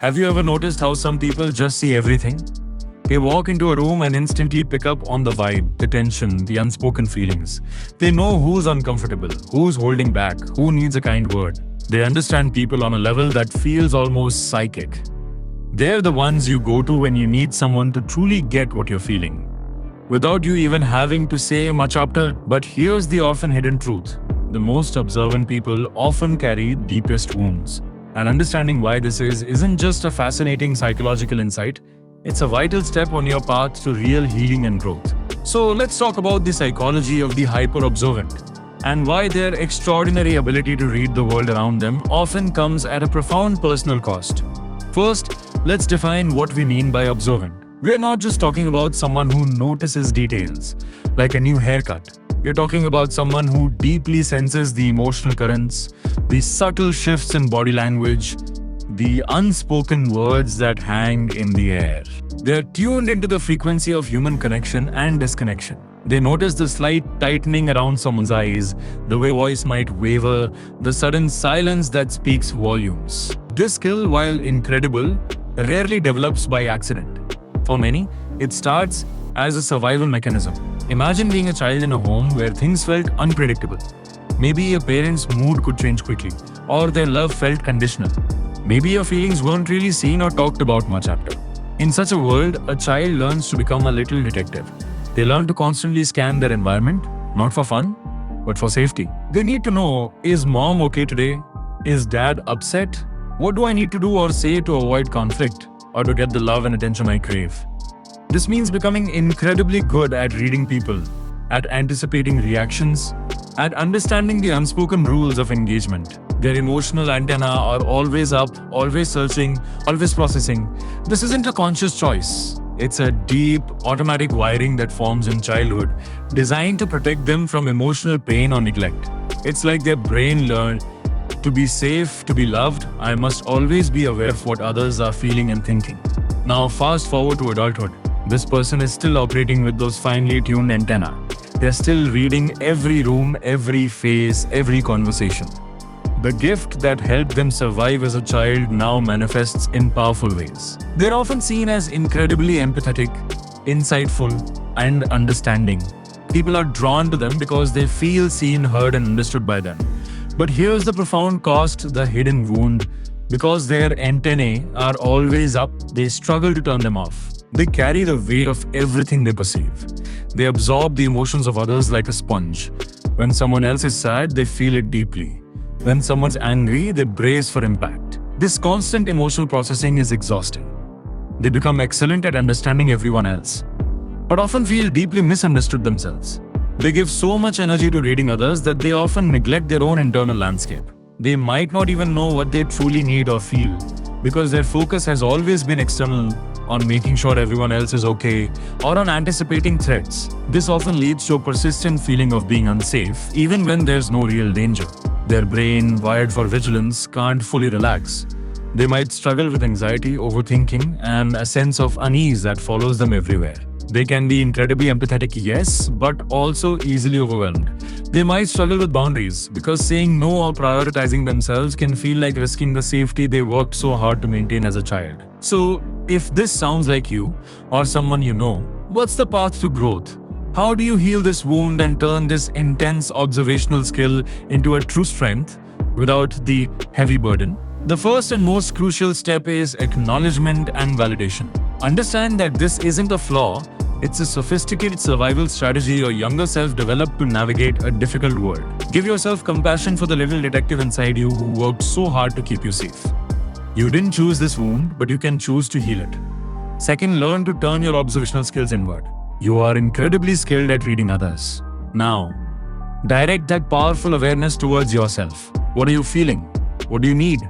Have you ever noticed how some people just see everything? They walk into a room and instantly pick up on the vibe, the tension, the unspoken feelings. They know who's uncomfortable, who's holding back, who needs a kind word. They understand people on a level that feels almost psychic. They're the ones you go to when you need someone to truly get what you're feeling, without you even having to say much after. But here's the often hidden truth. The most observant people often carry deepest wounds. And understanding why this isn't just a fascinating psychological insight, it's a vital step on your path to real healing and growth. So let's talk about the psychology of the hyper-observant and why their extraordinary ability to read the world around them often comes at a profound personal cost. First, let's define what we mean by observant. We're not just talking about someone who notices details, like a new haircut. We're talking about someone who deeply senses the emotional currents, the subtle shifts in body language, the unspoken words that hang in the air. They're tuned into the frequency of human connection and disconnection. They notice the slight tightening around someone's eyes, the way voice might waver, the sudden silence that speaks volumes. This skill, while incredible, rarely develops by accident. For many, it starts as a survival mechanism. Imagine being a child in a home where things felt unpredictable. Maybe a parent's mood could change quickly, or their love felt conditional. Maybe your feelings weren't really seen or talked about much after. In such a world, a child learns to become a little detective. They learn to constantly scan their environment, not for fun, but for safety. They need to know, is mom okay today? Is dad upset? What do I need to do or say to avoid conflict, or to get the love and attention I crave? This means becoming incredibly good at reading people, at anticipating reactions, at understanding the unspoken rules of engagement. Their emotional antennae are always up, always searching, always processing. This isn't a conscious choice. It's a deep, automatic wiring that forms in childhood, designed to protect them from emotional pain or neglect. It's like their brain learned, to be safe, to be loved, I must always be aware of what others are feeling and thinking. Now fast forward to adulthood. This person is still operating with those finely tuned antennae. They're still reading every room, every face, every conversation. The gift that helped them survive as a child now manifests in powerful ways. They're often seen as incredibly empathetic, insightful, and understanding. People are drawn to them because they feel seen, heard, and understood by them. But here's the profound cost, the hidden wound. Because their antennae are always up, they struggle to turn them off. They carry the weight of everything they perceive. They absorb the emotions of others like a sponge. When someone else is sad, they feel it deeply. When someone's angry, they brace for impact. This constant emotional processing is exhausting. They become excellent at understanding everyone else, but often feel deeply misunderstood themselves. They give so much energy to reading others that they often neglect their own internal landscape. They might not even know what they truly need or feel, because their focus has always been external, on making sure everyone else is okay, or on anticipating threats. This often leads to a persistent feeling of being unsafe, even when there's no real danger. Their brain, wired for vigilance, can't fully relax. They might struggle with anxiety, overthinking, and a sense of unease that follows them everywhere. They can be incredibly empathetic, yes, but also easily overwhelmed. They might struggle with boundaries, because saying no or prioritizing themselves can feel like risking the safety they worked so hard to maintain as a child. So, if this sounds like you, or someone you know, what's the path to growth? How do you heal this wound and turn this intense observational skill into a true strength without the heavy burden? The first and most crucial step is acknowledgement and validation. Understand that this isn't a flaw, it's a sophisticated survival strategy your younger self developed to navigate a difficult world. Give yourself compassion for the little detective inside you who worked so hard to keep you safe. You didn't choose this wound, but you can choose to heal it. Second, learn to turn your observational skills inward. You are incredibly skilled at reading others. Now, direct that powerful awareness towards yourself. What are you feeling? What do you need?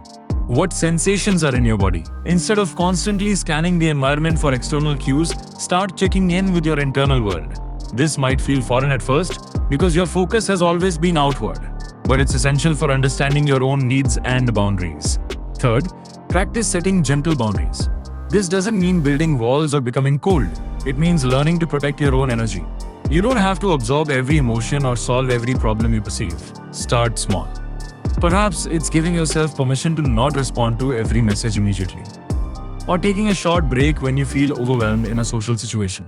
What sensations are in your body? Instead of constantly scanning the environment for external cues, start checking in with your internal world. This might feel foreign at first because your focus has always been outward, but it's essential for understanding your own needs and boundaries. Third, practice setting gentle boundaries. This doesn't mean building walls or becoming cold. It means learning to protect your own energy. You don't have to absorb every emotion or solve every problem you perceive. Start small. Perhaps it's giving yourself permission to not respond to every message immediately. or taking a short break when you feel overwhelmed in a social situation.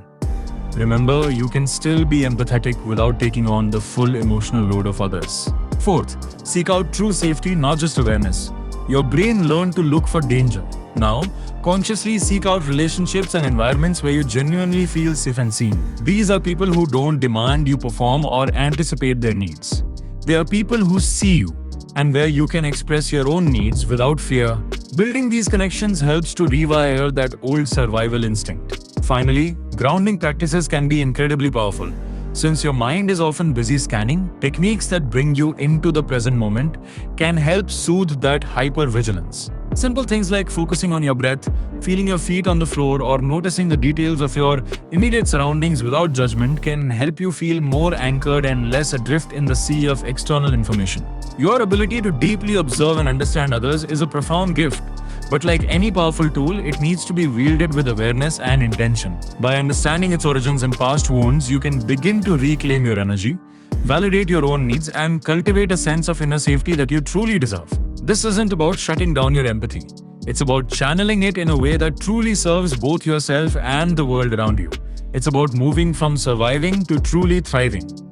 Remember, you can still be empathetic without taking on the full emotional load of others. Fourth, seek out true safety, not just awareness. Your brain learned to look for danger. Now, consciously seek out relationships and environments where you genuinely feel safe and seen. These are people who don't demand you perform or anticipate their needs. They are people who see you and where you can express your own needs without fear. Building these connections helps to rewire that old survival instinct. Finally, grounding practices can be incredibly powerful. Since your mind is often busy scanning, techniques that bring you into the present moment can help soothe that hypervigilance. Simple things like focusing on your breath, feeling your feet on the floor, or noticing the details of your immediate surroundings without judgment can help you feel more anchored and less adrift in the sea of external information. Your ability to deeply observe and understand others is a profound gift. But like any powerful tool, it needs to be wielded with awareness and intention. By understanding its origins and past wounds, you can begin to reclaim your energy, validate your own needs, and cultivate a sense of inner safety that you truly deserve. This isn't about shutting down your empathy. It's about channeling it in a way that truly serves both yourself and the world around you. It's about moving from surviving to truly thriving.